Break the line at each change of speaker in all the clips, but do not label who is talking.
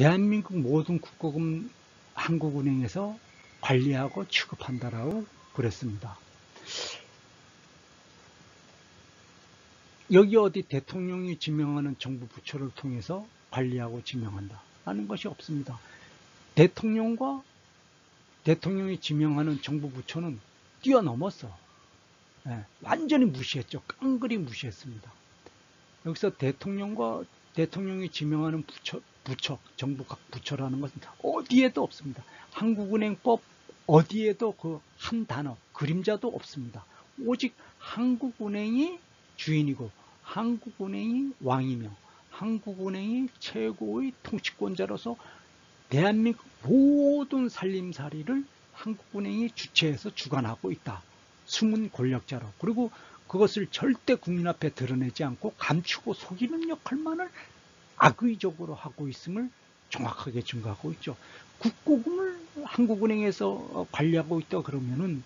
대한민국 모든 국고금 한국은행에서 관리하고 취급한다라고 그랬습니다. 여기 어디 대통령이 지명하는 정부 부처를 통해서 관리하고 지명한다 라는 것이 없습니다. 대통령이 지명하는 정부 부처는 뛰어넘었어. 완전히 무시했죠. 깡그리 무시했습니다. 여기서 대통령이 지명하는 부처, 정부 각 부처라는 것은 어디에도 없습니다. 한국은행법 어디에도 그 한 단어, 그림자도 없습니다. 오직 한국은행이 주인이고 한국은행이 왕이며 한국은행이 최고의 통치권자로서 대한민국 모든 살림살이를 한국은행이 주체해서 주관하고 있다. 숨은 권력자로. 그리고 그것을 절대 국민 앞에 드러내지 않고 감추고 속이는 역할만을 악의적으로 하고 있음을 정확하게 증거하고 있죠. 국고금을 한국은행에서 관리하고 있다 그러면은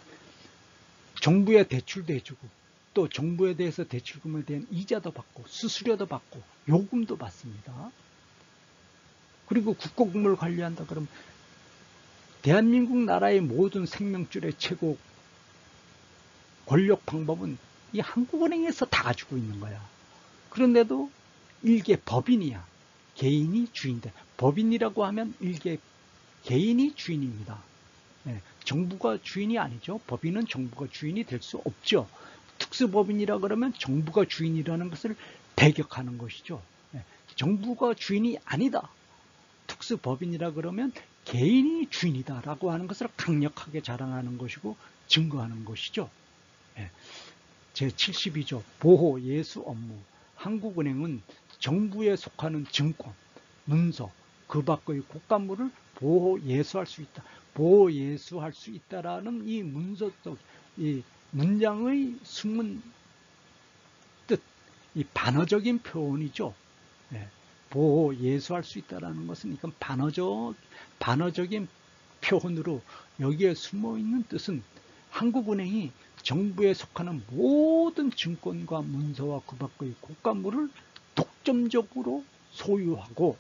정부에 대출도 해주고 또 정부에 대해서 대출금에 대한 이자도 받고 수수료도 받고 요금도 받습니다. 그리고 국고금을 관리한다 그러면 대한민국 나라의 모든 생명줄의 최고 권력 방법은 이 한국은행에서 다 가지고 있는 거야. 그런데도 일개 법인이야. 개인이 주인인데 법인이라고 하면 일개 개인이 주인입니다. 정부가 주인이 아니죠. 법인은 정부가 주인이 될 수 없죠. 특수법인이라 그러면 정부가 주인이라는 것을 배격하는 것이죠. 정부가 주인이 아니다. 특수법인이라 그러면 개인이 주인이다라고 하는 것을 강력하게 자랑하는 것이고 증거하는 것이죠. 제72조 보호 예수 업무. 한국은행은 정부에 속하는 증권, 문서, 그 밖의 국가물을 보호 예수할 수 있다. 보호 예수할 수 있다라는 이 문서적 이 문장의 숨은 뜻, 이 반어적인 표현이죠. 보호 예수할 수 있다라는 것은 이건 반어적인 표현으로 여기에 숨어 있는 뜻은 한국은행이 정부에 속하는 모든 증권과 문서와 그 밖의 국가물을 독점적으로 소유하고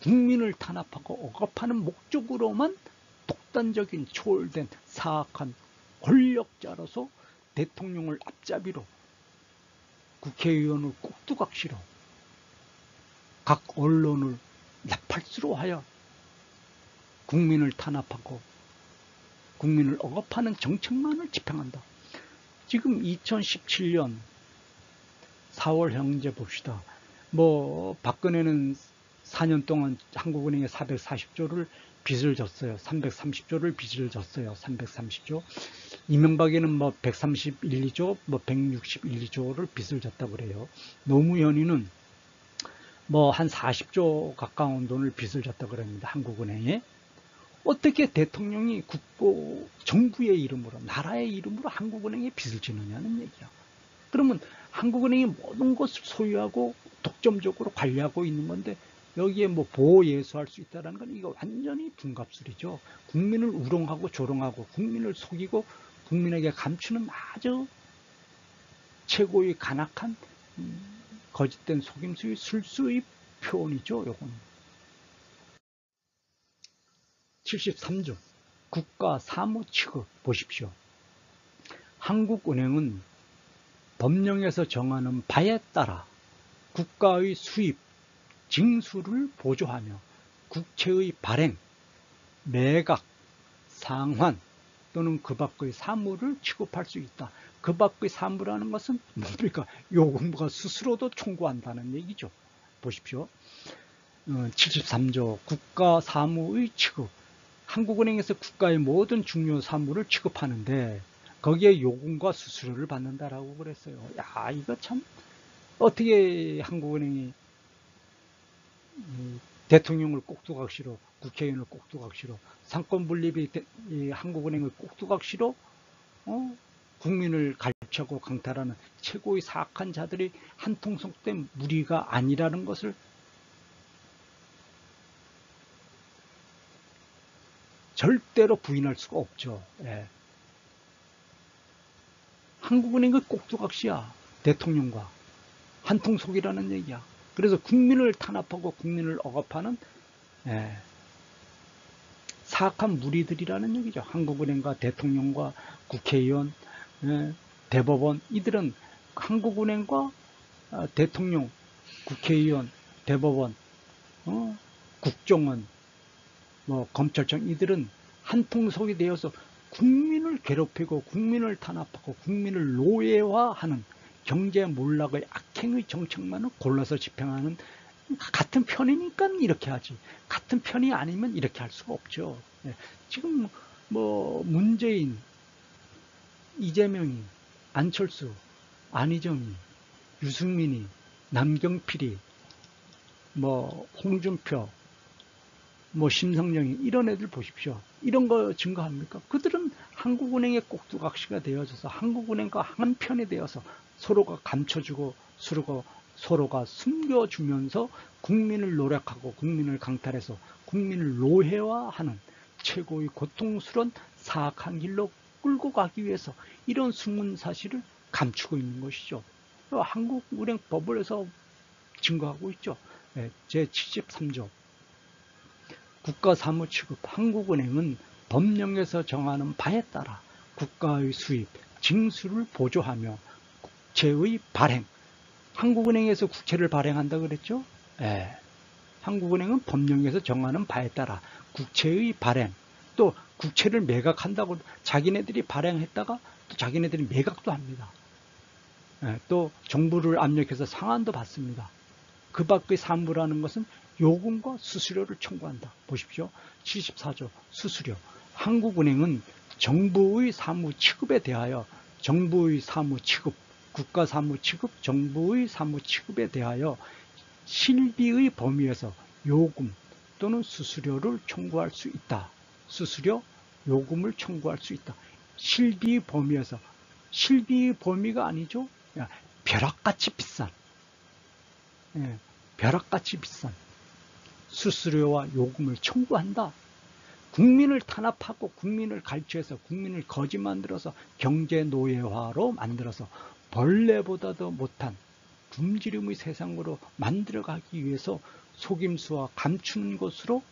국민을 탄압하고 억압하는 목적으로만 독단적인 초월된 사악한 권력자로서 대통령을 앞잡이로 국회의원을 꼭두각시로 각 언론을 나팔수로 하여 국민을 탄압하고 국민을 억압하는 정책만을 집행한다. 지금 2017년 4월 현재 봅시다. 박근혜는 4년 동안 한국은행에 440조를 빚을 졌어요. 330조를 빚을 졌어요. 330조. 이명박에는 131, 2조, 161, 2조를 빚을 졌다고 그래요. 노무현이는 한 40조 가까운 돈을 빚을 졌다고 그럽니다. 한국은행에. 어떻게 대통령이 정부의 이름으로, 나라의 이름으로 한국은행에 빚을 지느냐는 얘기야. 그러면 한국은행이 모든 것을 소유하고 독점적으로 관리하고 있는 건데 여기에 보호 예수할 수 있다는 건 이거 완전히 둔갑술이죠. 국민을 우롱하고 조롱하고 국민을 속이고 국민에게 감추는 아주 최고의 간악한 거짓된 속임수의 술수의 표현이죠. 요거는. 73조 국가 사무 취급 보십시오. 한국은행은 법령에서 정하는 바에 따라 국가의 수입, 징수를 보조하며 국채의 발행, 매각, 상환 또는 그 밖의 사무를 취급할 수 있다. 그 밖의 사무라는 것은 뭡니까? 요금과 수수료도 청구한다는 얘기죠. 보십시오. 73조 국가 사무의 취급. 한국은행에서 국가의 모든 중요 사무를 취급하는데 거기에 요금과 수수료를 받는다라고 그랬어요. 야, 이거 참 어떻게 한국은행이 대통령을 꼭두각시로, 국회의원을 꼭두각시로, 상권분립이 한국은행을 꼭두각시로 국민을 갈취하고 강탈하는 최고의 사악한 자들이 한통속된 무리가 아니라는 것을 절대로 부인할 수가 없죠. 한국은행의 꼭두각시야. 대통령과 한통속이라는 얘기야. 그래서 국민을 탄압하고 국민을 억압하는 예. 사악한 무리들이라는 얘기죠. 한국은행과 대통령과 국회의원, 예, 대법원, 이들은 한국은행과 대통령, 국회의원, 대법원, 국정원, 뭐 검찰청, 이들은 한통속이 되어서 국민을 괴롭히고 국민을 탄압하고 국민을 노예화하는 경제 몰락의 악행의 정책만을 골라서 집행하는, 같은 편이니까 이렇게 하지, 같은 편이 아니면 이렇게 할 수가 없죠. 지금 뭐 문재인, 이재명이, 안철수, 안희정이, 유승민이, 남경필이, 뭐 홍준표, 뭐 심성령이, 이런 애들 보십시오. 이런 거 증거합니까? 그들은 한국은행의 꼭두각시가 되어져서 한국은행과 한편이 되어서 서로가 감춰주고 서로가 숨겨주면서 국민을 노력하고 국민을 강탈해서 국민을 노예화하는 최고의 고통스러운 사악한 길로 끌고 가기 위해서 이런 숨은 사실을 감추고 있는 것이죠. 한국은행법을에서 증거하고 있죠. 제73조 국가사무취급. 한국은행은 법령에서 정하는 바에 따라 국가의 수입, 징수를 보조하며 국채의 발행, 한국은행에서 국채를 발행한다 그랬죠? 예. 한국은행은 법령에서 정하는 바에 따라 국채의 발행, 또 국채를 매각한다고, 자기네들이 발행했다가 또 자기네들이 매각도 합니다. 예. 또 정부를 압력해서 상한도 받습니다. 그 밖의 사무라는 것은 요금과 수수료를 청구한다. 보십시오. 74조 수수료. 한국은행은 정부의 사무 취급에 대하여, 정부의 사무 취급, 국가 사무 취급, 정부의 사무 취급에 대하여 실비의 범위에서 요금 또는 수수료를 청구할 수 있다. 수수료, 요금을 청구할 수 있다. 실비의 범위에서, 실비의 범위가 아니죠. 벼락같이 비싼, 벼락같이 비싼 수수료와 요금을 청구한다. 국민을 탄압하고 국민을 갈취해서 국민을 거지 만들어서 경제 노예화로 만들어서 벌레보다도 못한 굶주림의 세상으로 만들어가기 위해서 속임수와 감추는 것으로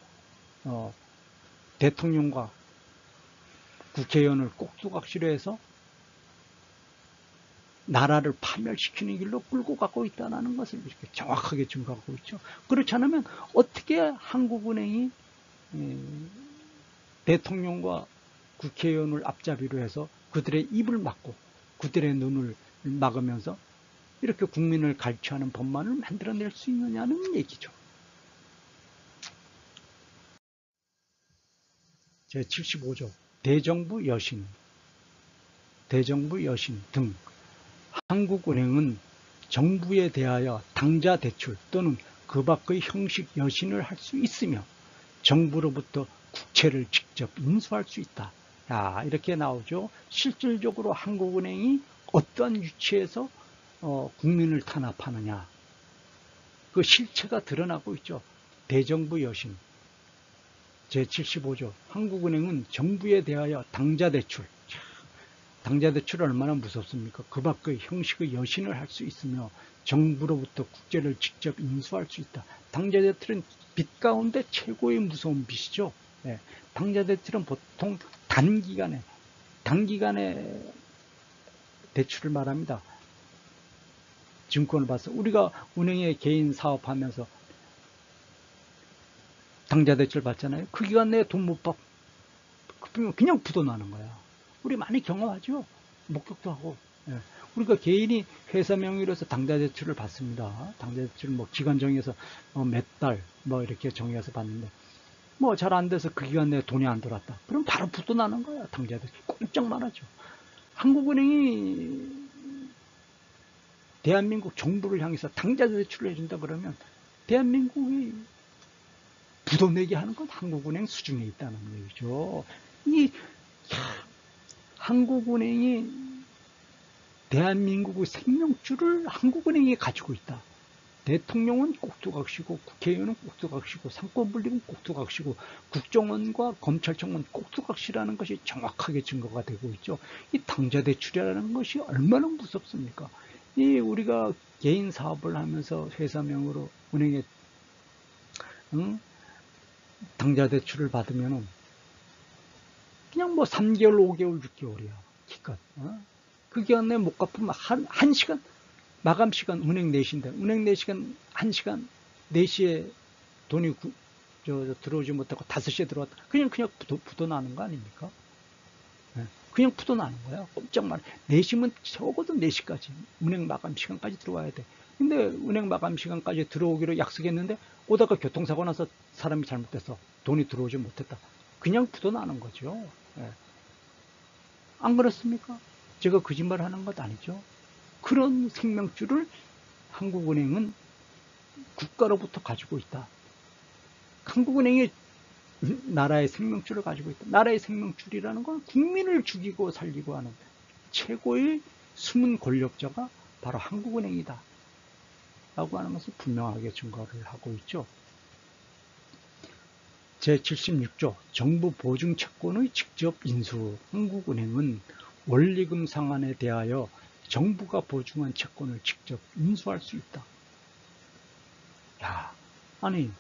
대통령과 국회의원을 꼭두각시로 해서 나라를 파멸시키는 길로 끌고 가고 있다는 것을 이렇게 정확하게 증거하고 있죠. 그렇지 않으면 어떻게 한국은행이 대통령과 국회의원을 앞잡이로 해서 그들의 입을 막고 그들의 눈을 막으면서 이렇게 국민을 갈취하는 법만을 만들어낼 수 있느냐는 얘기죠. 제75조 대정부 여신 등 한국은행은 정부에 대하여 당좌 대출 또는 그 밖의 형식 여신을 할 수 있으며 정부로부터 국채를 직접 인수할 수 있다. 자, 이렇게 나오죠. 실질적으로 한국은행이 어떠한 위치에서 국민을 탄압하느냐, 그 실체가 드러나고 있죠. 대정부 여신 제75조 한국은행은 정부에 대하여 당좌 대출, 당좌 대출은 얼마나 무섭습니까? 그 밖의 형식의 여신을 할 수 있으며 정부로부터 국채를 직접 인수할 수 있다. 당좌 대출은 빚 가운데 최고의 무서운 빚이죠. 당좌 대출은 보통 단기간에 대출을 말합니다. 증권을 봐서 우리가 은행에 개인 사업하면서 당좌 대출 받잖아요. 그 기간 내에 돈 못 받, 그냥 부도나는 거야. 우리 많이 경험하죠. 목격도 하고. 우리가 개인이 회사 명의로 해서 당좌 대출을 받습니다. 당좌 대출 뭐 기간 정해서 몇 달 뭐 이렇게 정해서 받는데 뭐 잘 안 돼서 그 기간 내에 돈이 안 들어왔다. 그럼 바로 부도나는 거야. 당좌 대출 꼼짝 말하죠. 한국은행이 대한민국 정부를 향해서 당좌 대출을 해준다 그러면 대한민국이 부도내게 하는 건 한국은행 수준에 있다는 얘기죠. 한국은행이 대한민국의 생명줄을 한국은행이 가지고 있다. 대통령은 꼭두각시고 국회의원은 꼭두각시고 상권분립은 꼭두각시고 국정원과 검찰청은 꼭두각시라는 것이 정확하게 증거가 되고 있죠. 이 당좌대출이라는 것이 얼마나 무섭습니까? 우리가 개인 사업을 하면서 회사명으로 은행에 당좌 대출을 받으면은 그냥 뭐 3개월, 5개월, 6개월이야. 기껏. 그 기간에 못 갚으면 한 시간, 마감 시간 은행 4시인데, 은행 4시간, 1시간, 4시에 돈이 들어오지 못하고 5시에 들어왔다. 그냥 부도나는 거 아닙니까? 그냥 부도나는 거야. 꼼짝 말. 4시면 적어도 4시까지. 은행 마감 시간까지 들어와야 돼. 근데 은행 마감 시간까지 들어오기로 약속했는데, 오다가 교통사고 나서 사람이 잘못돼서 돈이 들어오지 못했다. 그냥 부도나는 거죠. 안 그렇습니까? 제가 거짓말 하는 것 아니죠. 그런 생명줄을 한국은행은 국가로부터 가지고 있다. 한국은행이 나라의 생명줄을 가지고 있다. 나라의 생명줄이라는 건 국민을 죽이고 살리고 하는 최고의 숨은 권력자가 바로 한국은행이다. 라고 하는 것을 분명하게 증거를 하고 있죠. 제76조 정부 보증 채권의 직접 인수. 한국은행은 원리금 상환에 대하여 정부가 보증한 채권을 직접 인수할 수 있다. 야, 아니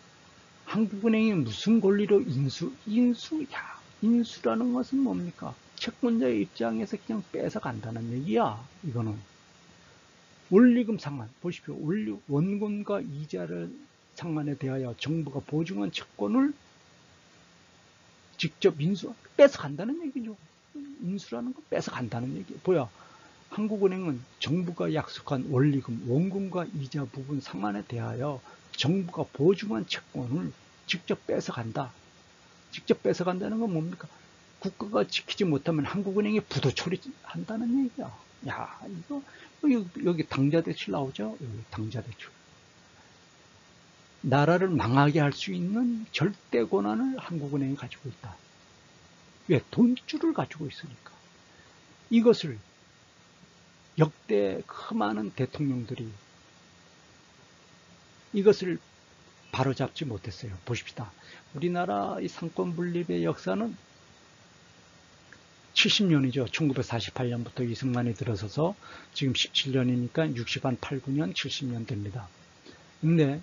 한국은행이 무슨 권리로 인수라는 것은 뭡니까? 채권자의 입장에서 그냥 뺏어간다는 얘기야. 이거는 원리금 상환 보십시오. 원금과 이자를 상환에 대하여 정부가 보증한 채권을 직접 뺏어간다는 얘기죠. 인수라는 건 뺏어간다는 얘기. 뭐야? 한국은행은 정부가 약속한 원리금, 원금과 이자 부분 상환에 대하여 정부가 보증한 채권을 직접 뺏어간다. 직접 뺏어간다는 건 뭡니까? 국가가 지키지 못하면 한국은행이 부도 처리한다는 얘기야. 야, 이거 여기 당좌대출 나오죠? 여기 당좌대출. 나라를 망하게 할 수 있는 절대 권한을 한국은행이 가지고 있다. 왜? 돈줄을 가지고 있으니까. 이것을 역대 그 많은 대통령들이 이것을 바로잡지 못했어요. 보십시다. 우리나라 이 상권 분립의 역사는 70년이죠. 1948년부터 이승만이 들어서서 지금 17년이니까 60한 8, 9년, 70년 됩니다. 근데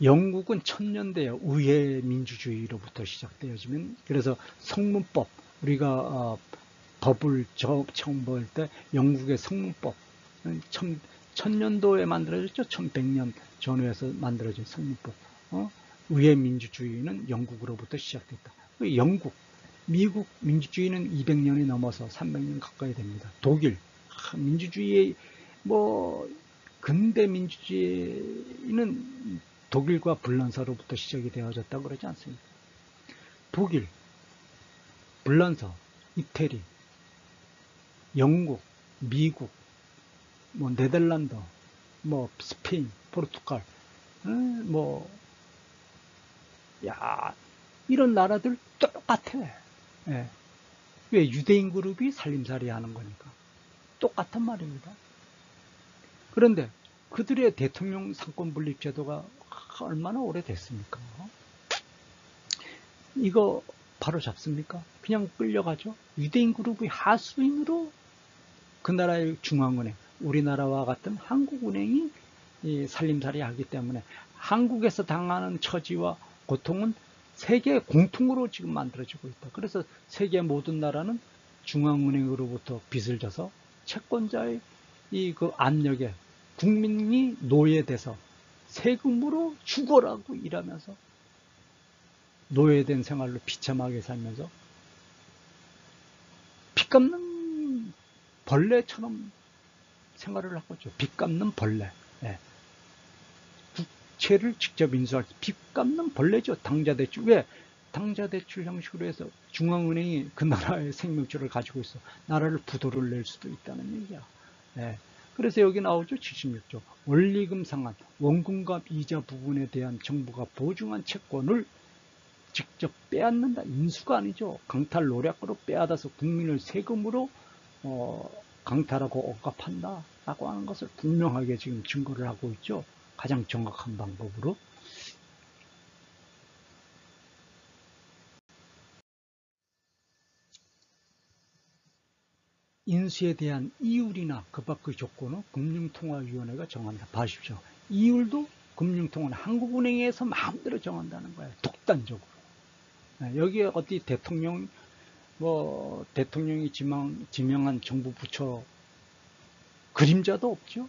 영국은 1000년대에 우회 민주주의로부터 시작되어지면, 그래서 성문법, 우리가 법을 처음 볼 때 영국의 성문법, 1000년도에 만들어졌죠. 1100년 전후에서 만들어진 성문법. 우회 민주주의는 영국으로부터 시작됐다. 영국, 미국 민주주의는 200년이 넘어서 300년 가까이 됩니다. 독일, 민주주의의 근대 민주주의는 독일과 불란서로부터 시작이 되어졌다고 그러지 않습니까? 독일, 불란서, 이태리, 영국, 미국, 네덜란드, 스페인, 포르투갈, 이런 나라들 똑같아. 예. 왜? 유대인 그룹이 살림살이 하는 거니까. 똑같단 말입니다. 그런데 그들의 대통령 상권 분립 제도가 얼마나 오래됐습니까? 이거 바로 잡습니까? 그냥 끌려가죠? 유대인 그룹의 하수인으로 그 나라의 중앙은행, 우리나라와 같은 한국은행이 살림살이 하기 때문에 한국에서 당하는 처지와 고통은 세계 공통으로 지금 만들어지고 있다. 그래서 세계 모든 나라는 중앙은행으로부터 빚을 져서 채권자의 그 압력에 국민이 노예돼서 세금으로 죽어라고 일하면서 노예된 생활로 비참하게 살면서 빚 갚는 벌레처럼 생활을 하고 있죠. 빚 갚는 벌레. 국채를 직접 인수할 때 빚 갚는 벌레죠. 당좌대출. 왜? 당좌대출 형식으로 해서 중앙은행이 그 나라의 생명줄을 가지고 있어. 나라를 부도를 낼 수도 있다는 얘기야. 그래서 여기 나오죠. 76조. 원리금 상환, 원금과 이자 부분에 대한 정부가 보증한 채권을 직접 빼앗는다. 인수가 아니죠. 강탈 노략으로 빼앗아서 국민을 세금으로 강탈하고 억압한다 라고 하는 것을 분명하게 지금 증거를 하고 있죠. 가장 정확한 방법으로. 인수에 대한 이율이나 그 밖의 조건은 금융통화위원회가 정한다. 봐십시오. 이율도 금융통화는 한국은행에서 마음대로 정한다는 거예요. 독단적으로. 여기에 어디 대통령이 지명한 정부 부처 그림자도 없죠.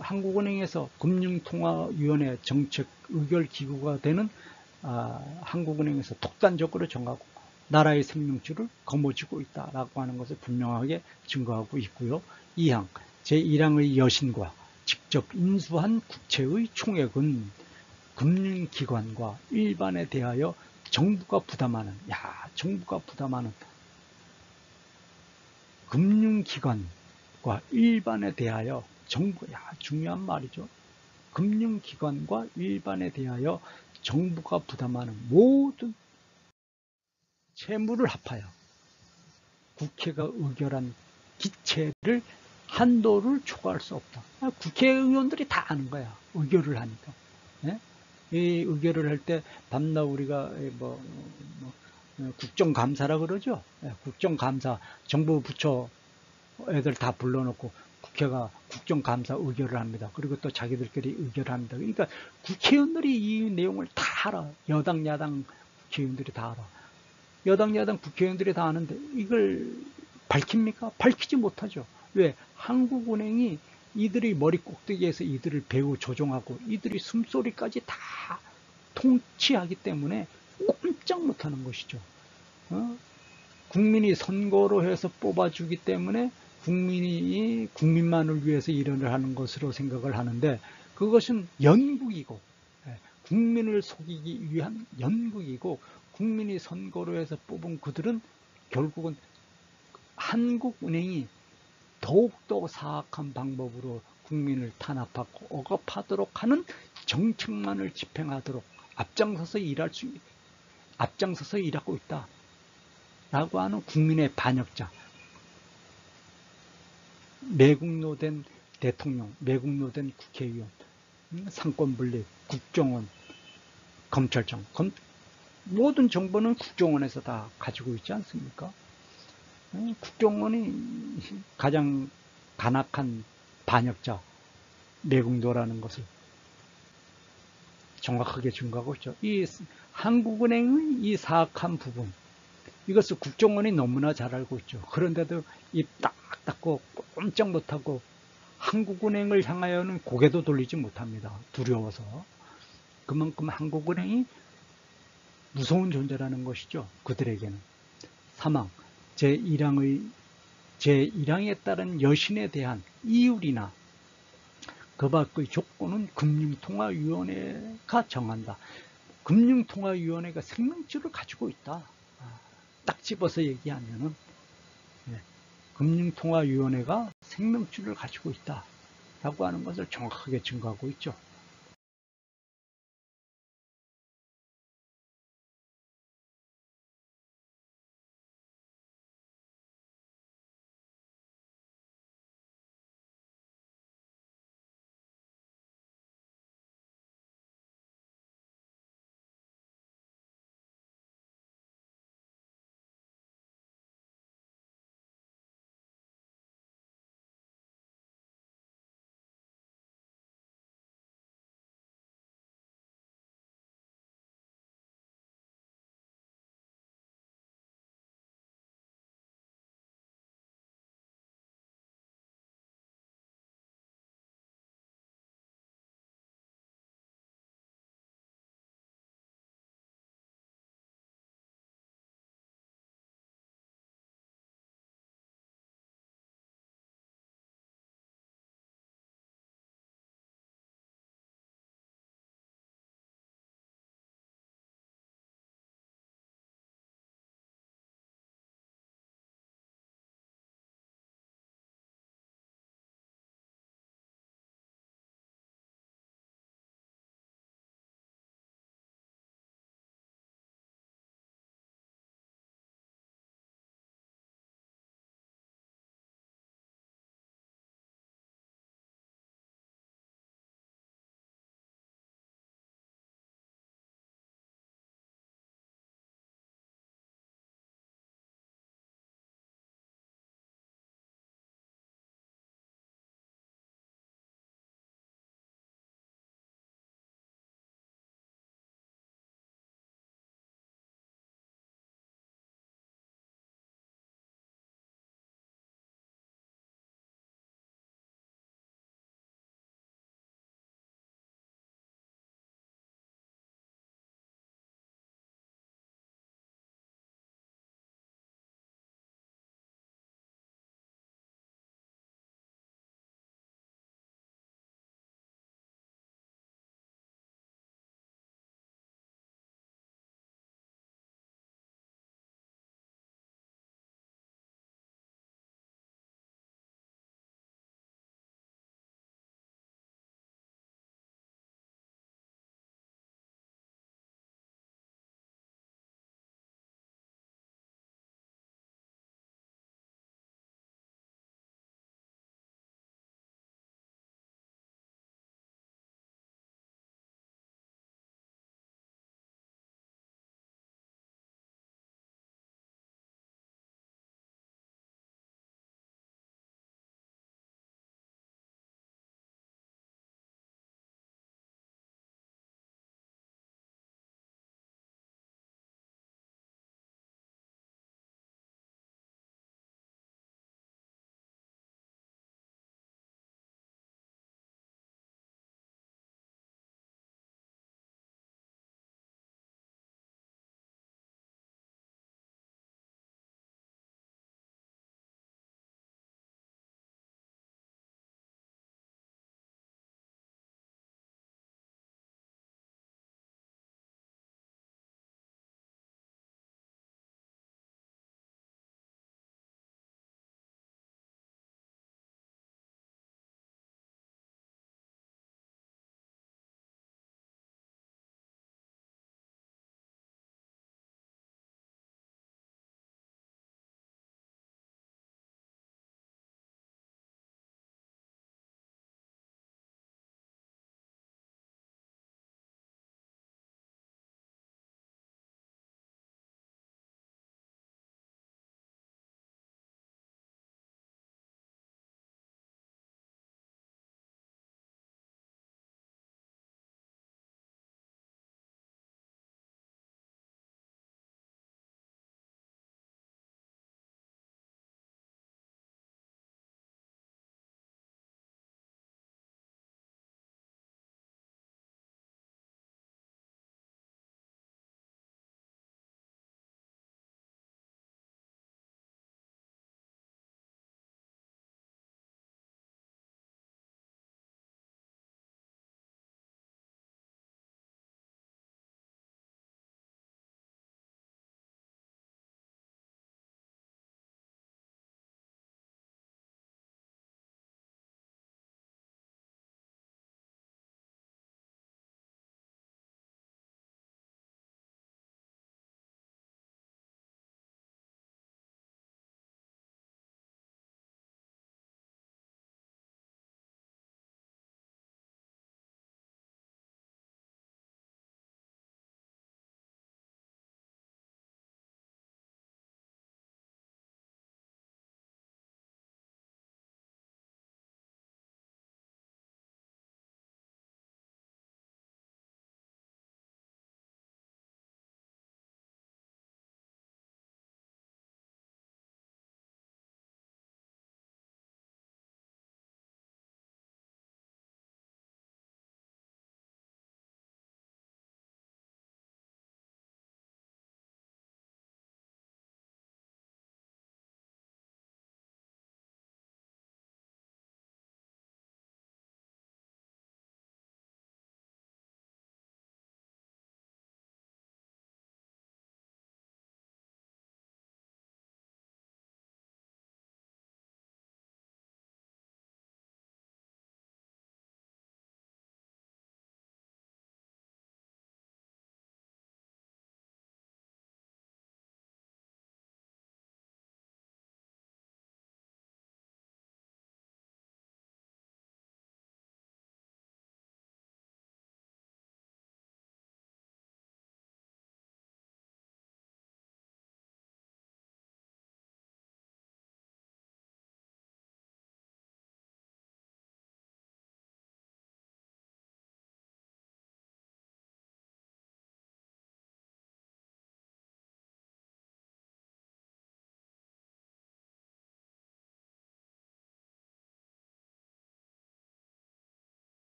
한국은행에서 금융통화위원회 정책 의결기구가 되는 한국은행에서 독단적으로 정하고 나라의 생명줄을 거머쥐고 있다라고 하는 것을 분명하게 증거하고 있고요. 2항 제1항의 여신과 직접 인수한 국채의 총액은 금융기관과 일반에 대하여 정부가 부담하는 금융기관과 일반에 대하여 중요한 말이죠. 금융기관과 일반에 대하여 정부가 부담하는 모든 채무를 합하여 국회가 의결한 기체를 한도를 초과할 수 없다. 국회의원들이 다 아는 거야. 의결을 하니까. 이 의결을 할 때 밤낮 우리가 국정감사라 그러죠. 국정감사 정부 부처 애들 다 불러놓고 국회가 국정감사 의결을 합니다. 그리고 또 자기들끼리 의결을 합니다. 그러니까 국회의원들이 이 내용을 다 알아. 여당 야당 국회의원들이 다 알아. 여당 야당 국회의원들이 다 아는데 이걸 밝힙니까? 밝히지 못하죠. 왜? 한국은행이 이들이 머리 꼭대기에서 이들을 배후 조종하고 이들이 숨소리까지 다 통치하기 때문에 꼼짝 못하는 것이죠. 국민이 선거로 해서 뽑아주기 때문에 국민이 국민만을 위해서 일을 하는 것으로 생각을 하는데 그것은 연극이고 국민을 속이기 위한 연극이고 국민이 선거로 해서 뽑은 그들은 결국은 한국은행이 더욱더 사악한 방법으로 국민을 탄압하고 억압하도록 하는 정책만을 집행하도록 앞장서서 일하고 있다 라고 하는 국민의 반역자, 매국노된 대통령, 매국노된 국회의원, 상권분립, 국정원, 검찰청, 모든 정보는 국정원에서 다 가지고 있지 않습니까? 국정원이 가장 간악한 반역자, 매국노라는 것을 정확하게 증거하고 있죠. 이 한국은행의 이 사악한 부분, 이것을 국정원이 너무나 잘 알고 있죠. 그런데도 입 딱 닫고 꼼짝 못하고 한국은행을 향하여는 고개도 돌리지 못합니다. 두려워서. 그만큼 한국은행이 무서운 존재라는 것이죠. 그들에게는. 3항 제1항에 따른 여신에 대한 이율이나 그 밖의 조건은 금융통화위원회가 정한다. 금융통화위원회가 생명줄을 가지고 있다. 딱 집어서 얘기하면은 금융통화위원회가 생명줄을 가지고 있다라고 하는 것을 정확하게 증거하고 있죠.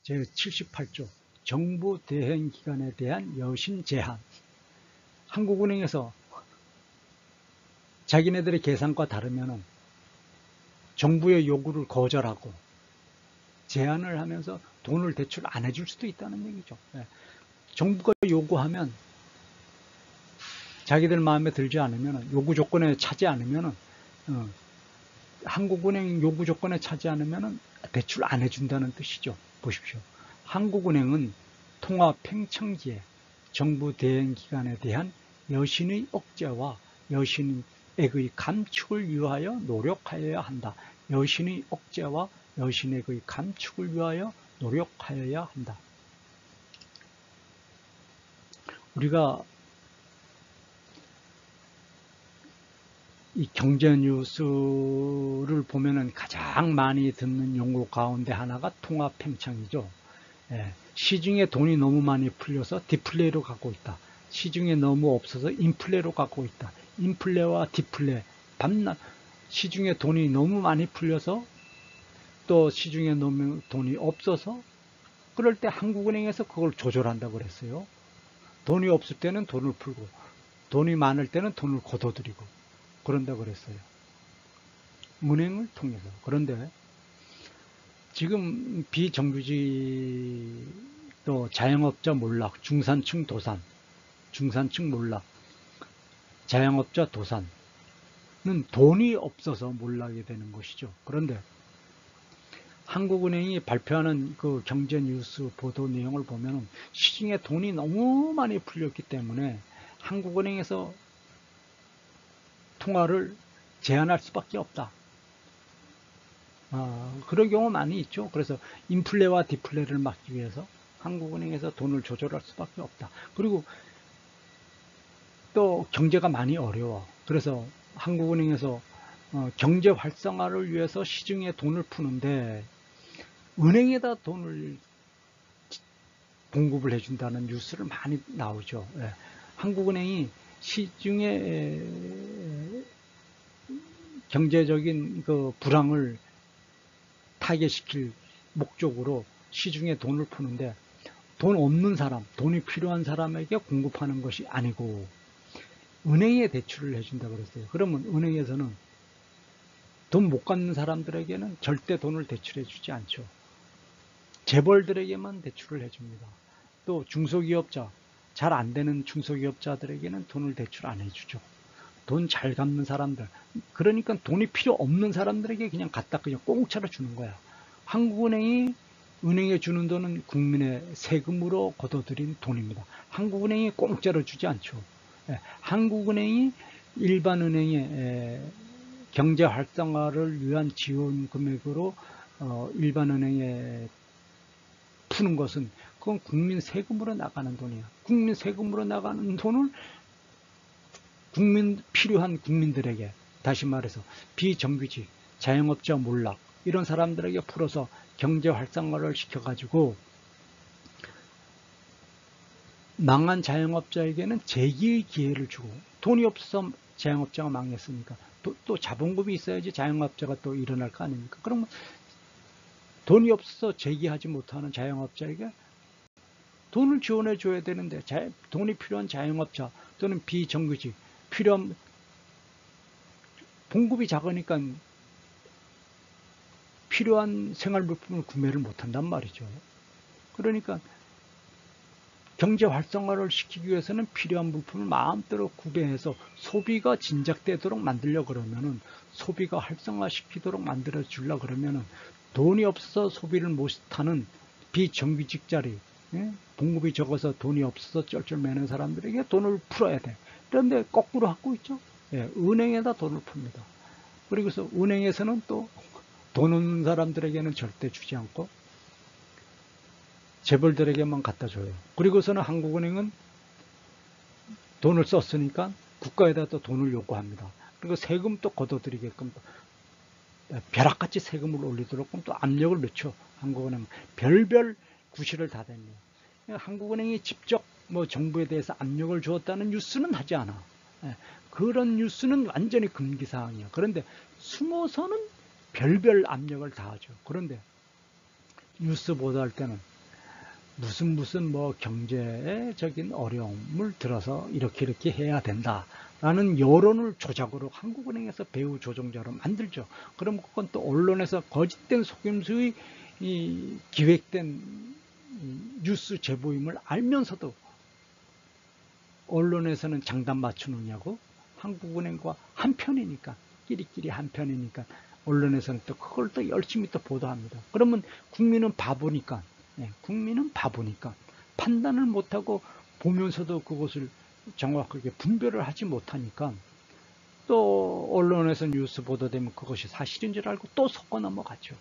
제78조 정부 대행 기관에 대한 여신 제한. 한국은행에서 자기네들의 계산과 다르면은 정부의 요구를 거절하고 제한을 하면서 돈을 대출 안 해줄 수도 있다는 얘기죠. 정부가 요구하면 자기들 마음에 들지 않으면, 요구 조건에 차지 않으면, 한국은행 요구 조건에 차지 않으면 대출 안 해준다는 뜻이죠. 보십시오. 한국은행은 통화 팽창기에 정부 대행 기관에 대한 여신의 억제와 여신액의 감축을 위하여 노력하여야 한다. 여신의 억제와 여신액의 감축을 위하여 노력하여야 한다. 우리가 이 경제 뉴스를 보면은 가장 많이 듣는 용어 가운데 하나가 통화 팽창이죠. 시중에 돈이 너무 많이 풀려서 디플레로 가고 있다. 시중에 너무 없어서 인플레로 가고 있다. 인플레와 디플레, 밤낮 시중에 돈이 너무 많이 풀려서 또 시중에 너무 돈이 없어서, 그럴 때 한국은행에서 그걸 조절한다고 그랬어요. 돈이 없을 때는 돈을 풀고 돈이 많을 때는 돈을 걷어들이고 그런다고 그랬어요. 은행을 통해서. 그런데 지금 비정규직 또 자영업자 몰락, 중산층 도산, 중산층 몰락, 자영업자 도산은 돈이 없어서 몰락이 되는 것이죠. 그런데 한국은행이 발표하는 그 경제 뉴스 보도 내용을 보면 시중에 돈이 너무 많이 풀렸기 때문에 한국은행에서 통화를 제한할 수밖에 없다. 그런 경우 많이 있죠. 그래서 인플레와 디플레를 막기 위해서 한국은행에서 돈을 조절할 수밖에 없다. 그리고 또 경제가 많이 어려워. 그래서 한국은행에서 경제 활성화를 위해서 시중에 돈을 푸는데 은행에다 돈을 공급을 해준다는 뉴스를 많이 나오죠. 한국은행이 시중에 경제적인 그 불황을 타개시킬 목적으로 시중에 돈을 푸는데, 돈 없는 사람, 돈이 필요한 사람에게 공급하는 것이 아니고 은행에 대출을 해준다고 그랬어요. 그러면 은행에서는 돈 못 갚는 사람들에게는 절대 돈을 대출해 주지 않죠. 재벌들에게만 대출을 해줍니다. 또 중소기업자, 잘 안 되는 중소기업자들에게는 돈을 대출 안 해주죠. 돈 잘 갚는 사람들, 그러니까 돈이 필요 없는 사람들에게 그냥 갖다 그냥 공짜로 주는 거야. 한국은행이 은행에 주는 돈은 국민의 세금으로 걷어들인 돈입니다. 한국은행이 공짜로 주지 않죠. 한국은행이 일반 은행의 경제 활성화를 위한 지원 금액으로 일반 은행에 푸는 것은 그건 국민 세금으로 나가는 돈이야. 국민 세금으로 나가는 돈을 필요한 국민들에게, 다시 말해서 비정규직, 자영업자 몰락 이런 사람들에게 풀어서 경제 활성화를 시켜가지고 망한 자영업자에게는 재기의 기회를 주고, 돈이 없어서 자영업자가 망했으니까 또 자본금이 있어야지 자영업자가 또 일어날 거 아닙니까? 그러면 돈이 없어서 재기하지 못하는 자영업자에게 돈을 지원해 줘야 되는데, 돈이 필요한 자영업자 또는 비정규직, 필요한 봉급이 작으니까 필요한 생활물품을 구매를 못한단 말이죠. 그러니까 경제 활성화를 시키기 위해서는 필요한 물품을 마음대로 구매해서 소비가 진작되도록 만들려 그러면은, 소비가 활성화시키도록 만들어 주려 그러면은 돈이 없어서 소비를 못하는 비정규직자리, 봉급이 적어서 돈이 없어서 쩔쩔매는 사람들에게 돈을 풀어야 돼. 그런데 거꾸로 하고 있죠. 은행에다 돈을 풉니다. 그리고서 은행에서는 또 돈 없는 사람들에게는 절대 주지 않고 재벌들에게만 갖다 줘요. 그리고서는 한국은행은 돈을 썼으니까 국가에다 또 돈을 요구합니다. 그리고 세금 또 걷어들이게끔 벼락같이 세금을 올리도록 또 압력을 넣죠. 한국은행은 별별 구실을 다 댑니다. 한국은행이 직접 정부에 대해서 압력을 주었다는 뉴스는 하지 않아. 그런 뉴스는 완전히 금기사항이야. 그런데 숨어서는 별별 압력을 다 하죠. 그런데 뉴스 보도할 때는 무슨 뭐 경제적인 어려움을 들어서 이렇게 해야 된다라는 여론을 조작으로 한국은행에서 배후 조종자로 만들죠. 그럼 그건 또 언론에서 거짓된 속임수의 기획된 뉴스 제보임을 알면서도 언론에서는 장단 맞추느냐고, 한국은행과 한편이니까, 끼리끼리 한편이니까 언론에서는 또 그걸 또 열심히 또 보도합니다. 그러면 국민은 바보니까, 국민은 바보니까 판단을 못하고 보면서도 그것을 정확하게 분별을 하지 못하니까 또 언론에서 뉴스 보도되면 그것이 사실인 줄 알고 또 속고 넘어가죠.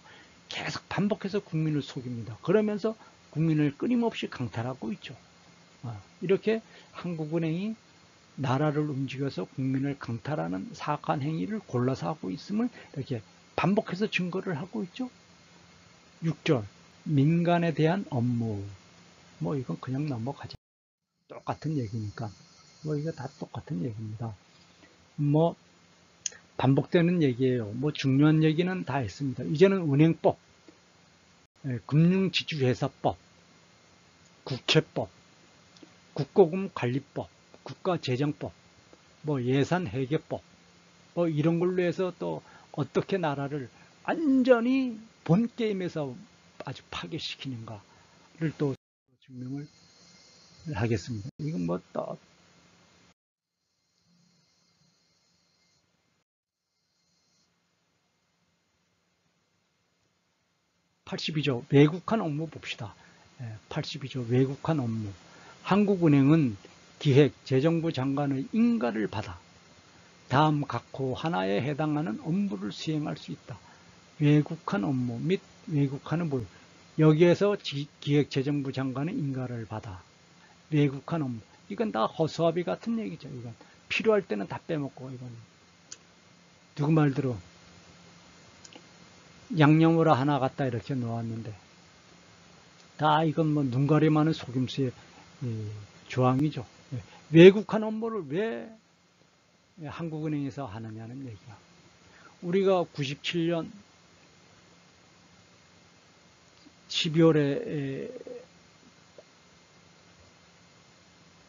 계속 반복해서 국민을 속입니다. 그러면서 국민을 끊임없이 강탈하고 있죠. 이렇게 한국은행이 나라를 움직여서 국민을 강탈하는 사악한 행위를 골라서 하고 있음을 이렇게 반복해서 증거를 하고 있죠. 6절, 민간에 대한 업무. 뭐 이건 그냥 넘어가죠. 똑같은 얘기니까. 뭐 이거 다 똑같은 얘기입니다. 뭐 반복되는 얘기예요. 뭐 중요한 얘기는 다 했습니다. 이제는 은행법, 금융지주회사법, 국채법, 국고금관리법, 국가재정법, 뭐 예산회계법, 뭐 이런 걸로 해서 또 어떻게 나라를 완전히 본 게임에서 아주 파괴시키는가를 또 증명을 하겠습니다. 이건 뭐 또 82조 외국한 업무 봅시다. 82조 외국한 업무. 한국은행은 기획재정부 장관의 인가를 받아 다음 각호 하나에 해당하는 업무를 수행할 수 있다. 외국한 업무 및 외국한은 뭘? 여기에서 기획재정부 장관의 인가를 받아 외국한 업무. 이건 다 허수아비 같은 얘기죠. 이건 필요할 때는 다 빼먹고, 이건 누구 말대로 양념으로 하나 갖다 이렇게 놓았는데 다 이건 뭐 눈가리만한 속임수의 조항이죠. 외국한 업무를 왜 한국은행에서 하느냐는 얘기야. 우리가 97년 12월에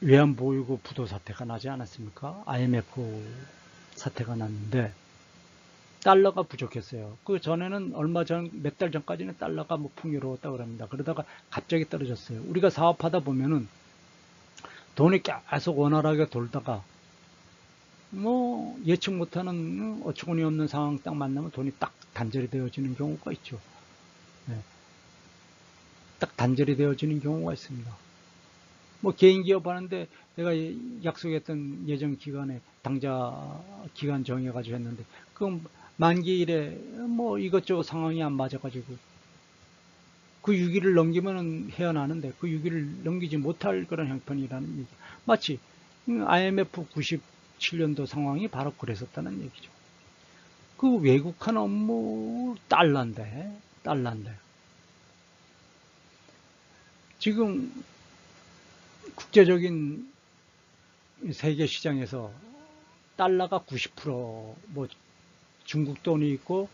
외환보유고 부도 사태가 나지 않았습니까? IMF 사태가 났는데 달러가 부족했어요. 그 전에는 몇 달 전까지는 달러가 뭐 풍요로웠다고 합니다. 그러다가 갑자기 떨어졌어요. 우리가 사업하다 보면은 돈이 계속 원활하게 돌다가 뭐 예측 못하는 어처구니 없는 상황 딱 만나면 돈이 딱 단절이 되어지는 경우가 있죠. 딱 단절이 되어지는 경우가 있습니다. 뭐 개인 기업 하는데 내가 약속했던 예정 기간에 당자 기간 정해가지고 했는데 그럼 만기일에 뭐 이것저것 상황이 안 맞아가지고 그 6일을 넘기면은 헤어나는데 그 6일을 넘기지 못할 그런 형편이라는 얘기. 마치 IMF 97년도 상황이 바로 그랬었다는 얘기죠. 그 외국한 업무 달러인데 지금 국제적인 세계 시장에서 달러가 90%뭐 중국 돈이 있고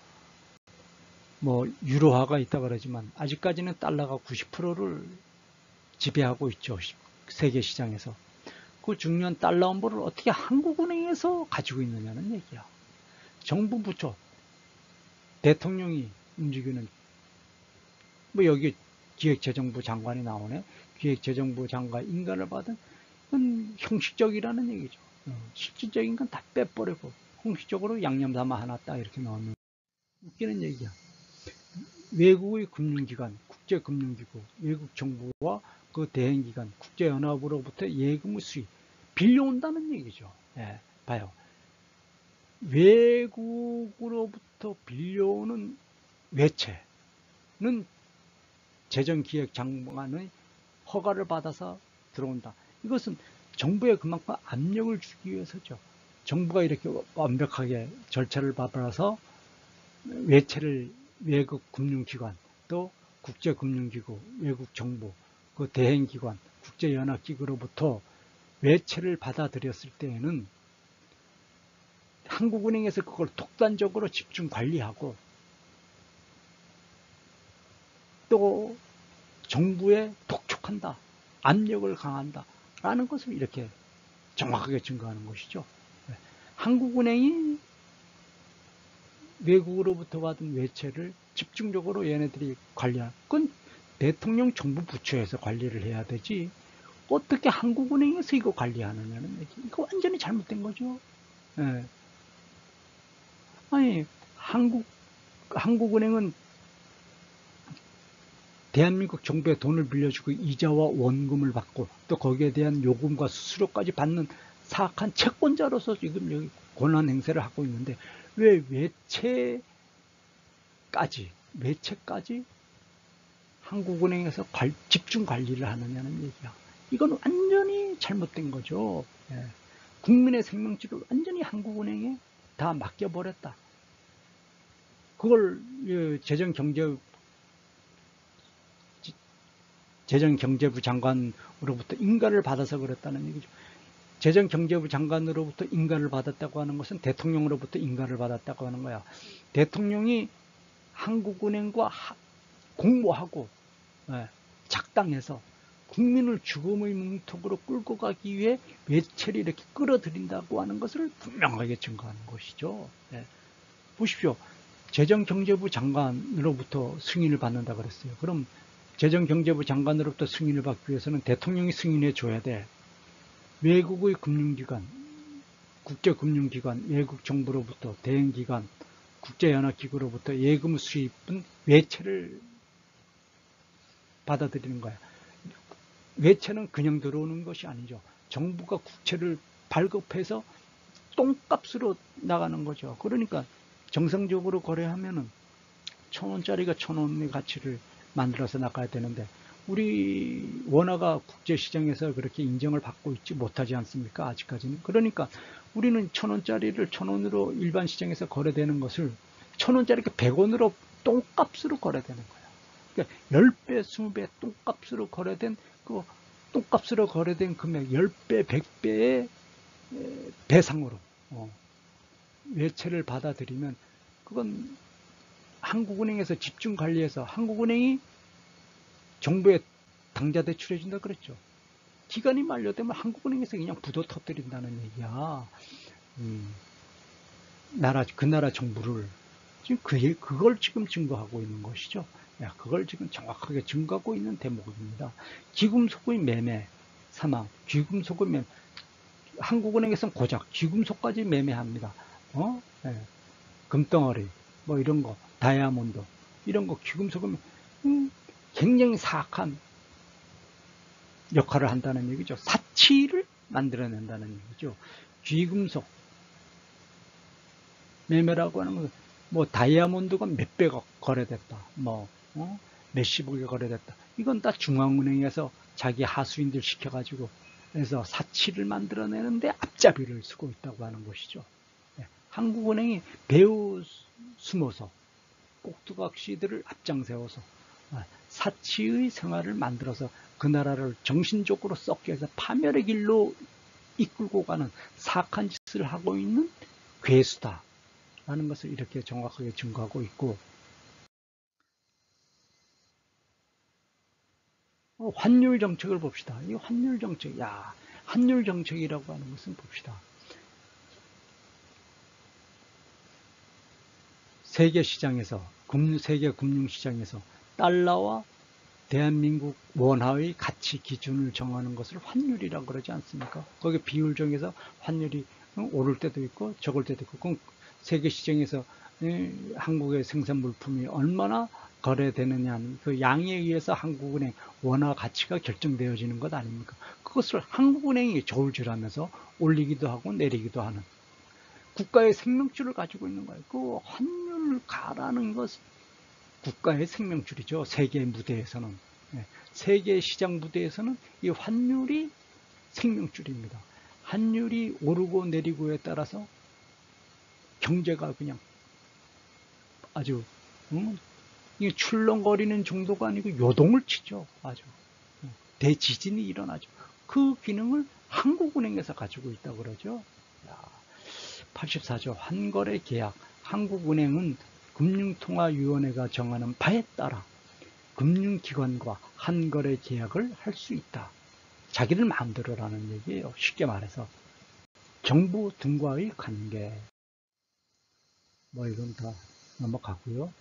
뭐 유로화가 있다 그러지만 아직까지는 달러가 90%를 지배하고 있죠. 세계 시장에서. 그 중요한 달러 업무를 어떻게 한국은행에서 가지고 있느냐는 얘기야. 정부 부처 대통령이 움직이는 뭐 여기 기획재정부 장관이 나오네. 기획재정부 장관 인가를 받은 건 형식적이라는 얘기죠. 실질적인 건 다 빼버리고 형식적으로 양념 삼아 하나 딱 이렇게 넣으면 웃기는 얘기야. 외국의 금융기관, 국제금융기구, 외국 정부와 그 대행기관, 국제연합으로부터 예금의 수입, 빌려온다는 얘기죠. 봐요. 외국으로부터 빌려오는 외채는 재정기획장관의 허가를 받아서 들어온다. 이것은 정부에 그만큼 압력을 주기 위해서죠. 정부가 이렇게 완벽하게 절차를 밟아서 외채를 외국 금융기관, 또 국제금융기구, 외국 정부, 그 대행기관, 국제연합기구로부터 외채를 받아들였을 때에는 한국은행에서 그걸 독단적으로 집중 관리하고 또 정부의 압박한다, 압력을 강한다 라는 것을 이렇게 정확하게 증거하는 것이죠. 한국은행이 외국으로부터 받은 외채를 집중적으로 얘네들이 관리하는 건 대통령 정부 부처에서 관리를 해야 되지, 어떻게 한국은행에서 이거 관리하느냐는 얘기. 이거 완전히 잘못된 거죠. 예. 아니, 한국은행은 대한민국 정부에 돈을 빌려주고 이자와 원금을 받고 또 거기에 대한 요금과 수수료까지 받는 사악한 채권자로서 지금 여기 권한 행세를 하고 있는데, 왜 외채까지 한국은행에서 집중 관리를 하느냐는 얘기야. 이건 완전히 잘못된 거죠. 예. 국민의 생명줄을 완전히 한국은행에 다 맡겨버렸다. 그걸 재정경제부 장관으로부터 인가를 받아서 그랬다는 얘기죠. 재정경제부 장관으로부터 인가를 받았다고 하는 것은 대통령으로부터 인가를 받았다고 하는 거야. 대통령이 한국은행과 공모하고 작당해서 국민을 죽음의 문턱으로 끌고 가기 위해 외채를 이렇게 끌어들인다고 하는 것을 분명하게 증거하는 것이죠. 보십시오. 재정경제부 장관으로부터 승인을 받는다 그랬어요. 그럼 재정경제부 장관으로부터 승인을 받기 위해서는 대통령이 승인해 줘야 돼. 외국의 금융기관, 국제금융기관, 외국 정부로부터, 대행기관, 국제연합기구로부터 예금 수입은 외채를 받아들이는 거야. 외채는 그냥 들어오는 것이 아니죠. 정부가 국채를 발급해서 똥값으로 나가는 거죠. 그러니까 정상적으로 거래하면은 1,000원짜리가 1,000원의 가치를 만들어서 나가야 되는데, 우리 원화가 국제시장에서 그렇게 인정을 받고 있지 못하지 않습니까? 아직까지는. 그러니까 우리는 1,000원짜리를 1,000원으로 일반 시장에서 거래되는 것을 1,000원짜리가 100원으로 똥값으로 거래되는 거예요. 그러니까 10배, 20배 똥값으로 거래된 금액 10배, 100배의 배상으로 외채를 받아들이면, 그건 한국은행에서 집중 관리해서, 한국은행이 정부에 당좌 대출해 준다 그랬죠. 기간이 만료되면 한국은행에서 그냥 부도 터뜨린다는 얘기야. 그 나라 정부를 지금 그걸 지금 증거하고 있는 것이죠. 그걸 지금 정확하게 증거하고 있는 대목입니다. 귀금속의 매매, 사망, 귀금속의 매매. 한국은행에서는 고작 귀금속까지 매매합니다. 금덩어리, 뭐 이런 거, 다이아몬드, 이런 거 귀금속은 굉장히 사악한 역할을 한다는 얘기죠. 사치를 만들어낸다는 얘기죠. 귀금속 매매라고 하는 것은 뭐 다이아몬드가 몇 배가 거래됐다, 몇십억에 거래됐다. 이건 다 중앙은행에서 자기 하수인들 시켜가지고 그래서 사치를 만들어내는데 앞잡이를 쓰고 있다고 하는 것이죠. 한국은행이 배우 숨어서 꼭두각시들을 앞장세워서 사치의 생활을 만들어서 그 나라를 정신적으로 썩게 해서 파멸의 길로 이끌고 가는 사악한 짓을 하고 있는 괴수다라는 것을 이렇게 정확하게 증거하고 있고, 환율 정책을 봅시다. 이 환율 정책, 환율 정책이라고 하는 것은 봅시다. 세계 시장에서, 세계 금융시장에서 달러와 대한민국 원화의 가치 기준을 정하는 것을 환율이라고 그러지 않습니까? 거기 비율 정해서 환율이 오를 때도 있고 적을 때도 있고, 그럼 세계 시장에서 한국의 생산 물품이 얼마나 거래되느냐는 그 양에 의해서 한국은행 원화 가치가 결정되어지는 것 아닙니까? 그것을 한국은행이 저울질하면서 올리기도 하고 내리기도 하는 국가의 생명줄을 가지고 있는 거예요. 그 환율 가라는 것은 국가의 생명줄이죠. 세계 무대에서는. 세계 시장 무대에서는 이 환율이 생명줄입니다. 환율이 오르고 내리고에 따라서 경제가 그냥 아주 출렁거리는 정도가 아니고 요동을 치죠. 아주 대지진이 일어나죠. 그 기능을 한국은행에서 가지고 있다고 그러죠. 84조 환거래 계약. 한국은행은 금융통화위원회가 정하는 바에 따라 금융기관과 한 거래 계약을 할 수 있다. 자기들 마음대로라는 얘기예요. 쉽게 말해서 정부 등과의 관계. 뭐 이건 다 넘어가고요.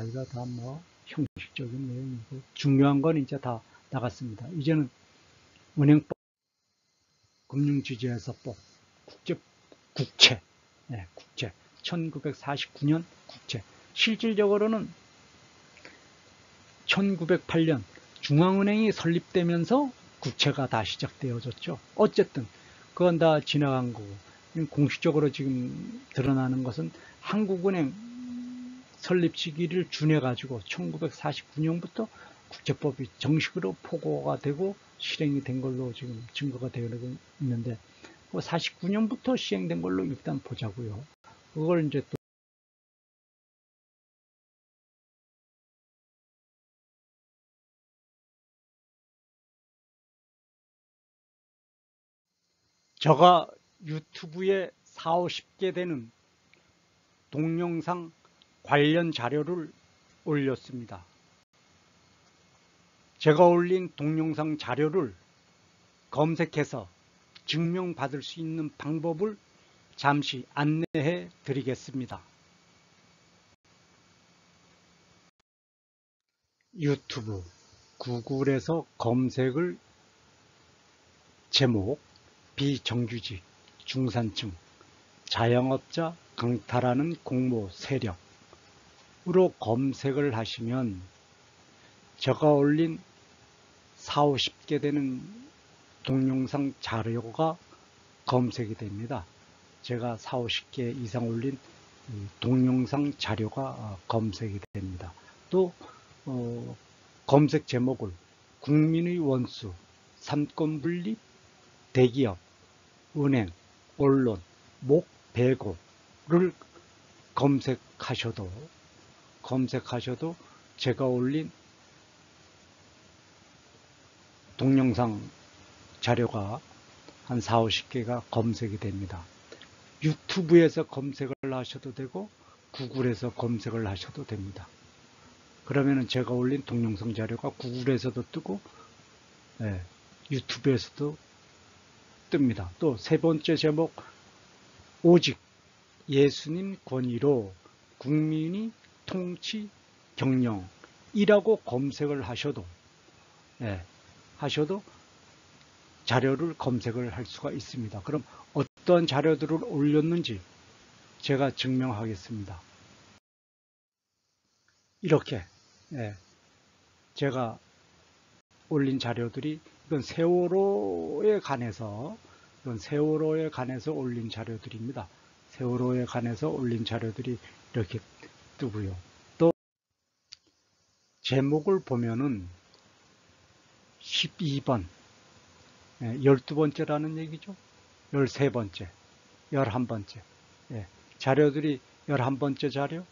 이거 다 뭐 형식적인 내용이고 중요한 건 이제 다 나갔습니다. 이제는 은행법, 금융지주회사법, 국채, 국채, 1949년 국채. 실질적으로는 1908년 중앙은행이 설립되면서 국채가 다 시작되어졌죠. 어쨌든 그건 다 지나간 거고, 공식적으로 지금 드러나는 것은 한국은행 설립 시기를 준해 가지고 1949년부터 국채법이 정식으로 포고가 되고 실행이 된 걸로 지금 증거가 되어 있는데, 49년부터 시행된 걸로 일단 보자고요. 그걸 이제 또 제가 유튜브에 4, 50개 되는 동영상 관련 자료를 올렸습니다. 제가 올린 동영상 자료를 검색해서 증명받을 수 있는 방법을 잠시 안내해 드리겠습니다. 유튜브, 구글에서 검색을 제목, 비정규직, 중산층, 자영업자 강탈하는 공모 세력으로 검색을 하시면 제가 올린 4, 50개 되는 동영상 자료가 검색이 됩니다. 제가 4, 50개 이상 올린 동영상 자료가 검색이 됩니다. 또 검색 제목을 국민의 원수, 삼권분립, 대기업, 은행, 언론, 목, 배고를 검색하셔도 제가 올린 동영상 자료가 한 4, 50개가 검색이 됩니다. 유튜브에서 검색을 하셔도 되고 구글에서 검색을 하셔도 됩니다. 그러면은 제가 올린 동영상 자료가 구글에서도 뜨고 유튜브에서도 뜹니다. 또 세 번째 제목, 오직 예수님 권위로 국민이 통치 경영이라고 검색을 하셔도 자료를 검색을 할 수가 있습니다. 그럼 어떤 자료들을 올렸는지 제가 증명하겠습니다. 이렇게 제가 올린 자료들이, 이건 세월호에 관해서 올린 자료들입니다. 세월호에 관해서 올린 자료들이 이렇게 뜨고요. 또 제목을 보면은 12번, 12번째라는 얘기죠. 13번째, 11번째. 자료들이 11번째 자료,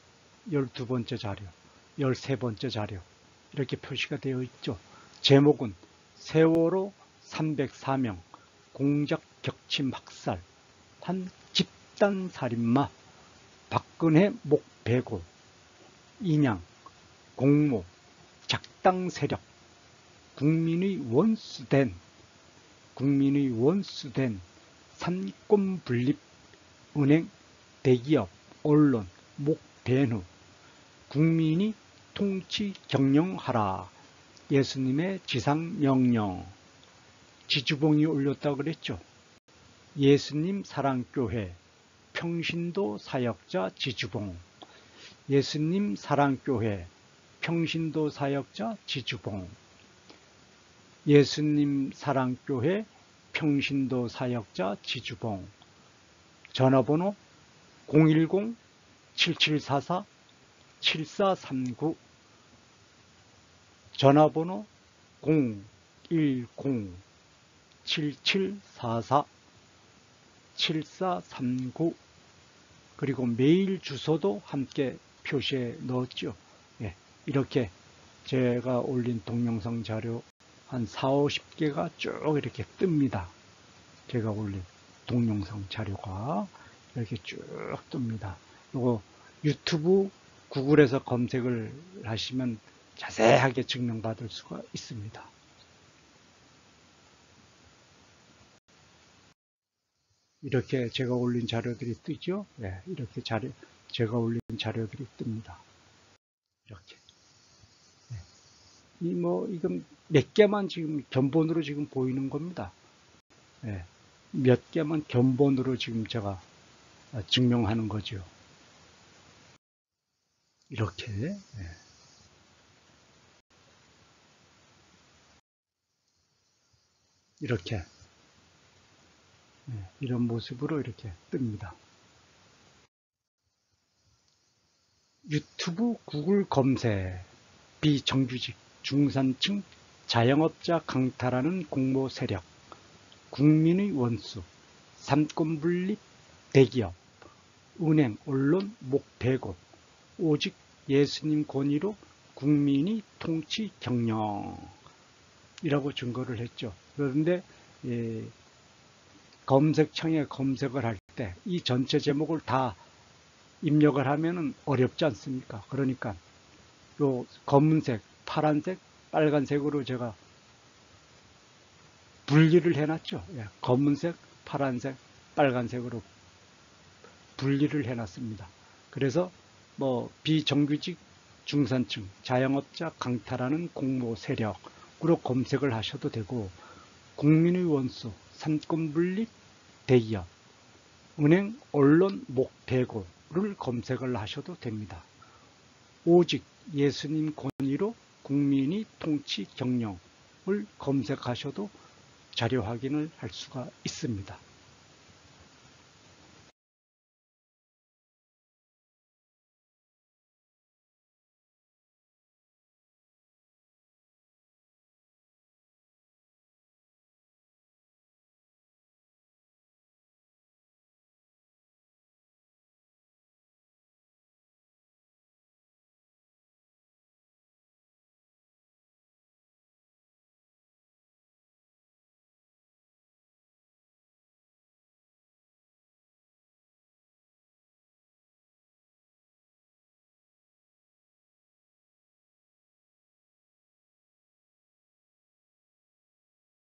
12번째 자료, 13번째 자료 이렇게 표시가 되어 있죠. 제목은 세월호 304명 공작 격침 학살 한 집단살인마 박근혜 목 배고 인양 공모 작당 세력 국민의 원수된 삼권분립 은행 대기업 언론 목 배누 국민이 통치 경영하라 예수님의 지상명령. 지주봉이 올렸다고 그랬죠. 예수님 사랑교회 평신도 사역자 지주봉. 예수님 사랑교회 평신도 사역자 지주봉. 예수님 사랑교회 평신도 사역자 지주봉. 전화번호 010-7744-7439 전화번호 010-7744-7439 그리고 메일 주소도 함께 표시해 넣었죠. 이렇게 제가 올린 동영상 자료 한 4, 50개가 쭉 이렇게 뜹니다. 제가 올린 동영상 자료가 이렇게 쭉 뜹니다. 이거 유튜브 구글에서 검색을 하시면 자세하게 증명받을 수가 있습니다. 이렇게 제가 올린 자료들이 뜨죠. 네, 이렇게 제가 올린 자료들이 뜹니다. 이렇게. 네. 이건 몇 개만 지금 견본으로 지금 보이는 겁니다. 네. 몇 개만 견본으로 지금 제가 증명하는 거죠. 이렇게. 네. 이렇게. 네. 이런 모습으로 이렇게 뜹니다. 유튜브 구글 검색 비정규직 중산층 자영업자 강탈하는 공모 세력 국민의 원수 삼권분립 대기업 은행 언론 목배고 오직 예수님 권위로 국민이 통치 경영이라고 증거를 했죠. 그런데 검색창에 검색을 할 때 이 전체 제목을 다 입력을 하면은 어렵지 않습니까? 그러니까 요 검은색, 파란색, 빨간색으로 제가 분리를 해놨죠. 예, 검은색, 파란색, 빨간색으로 분리를 해놨습니다. 그래서 비정규직 중산층, 자영업자 강탈하는 공모 세력으로 검색을 하셔도 되고 국민의 원수, 삼권분립 대기업, 은행, 언론, 목배고를 검색을 하셔도 됩니다. 오직 예수님 권위로 국민이 통치 경영을 검색하셔도 자료 확인을 할 수가 있습니다.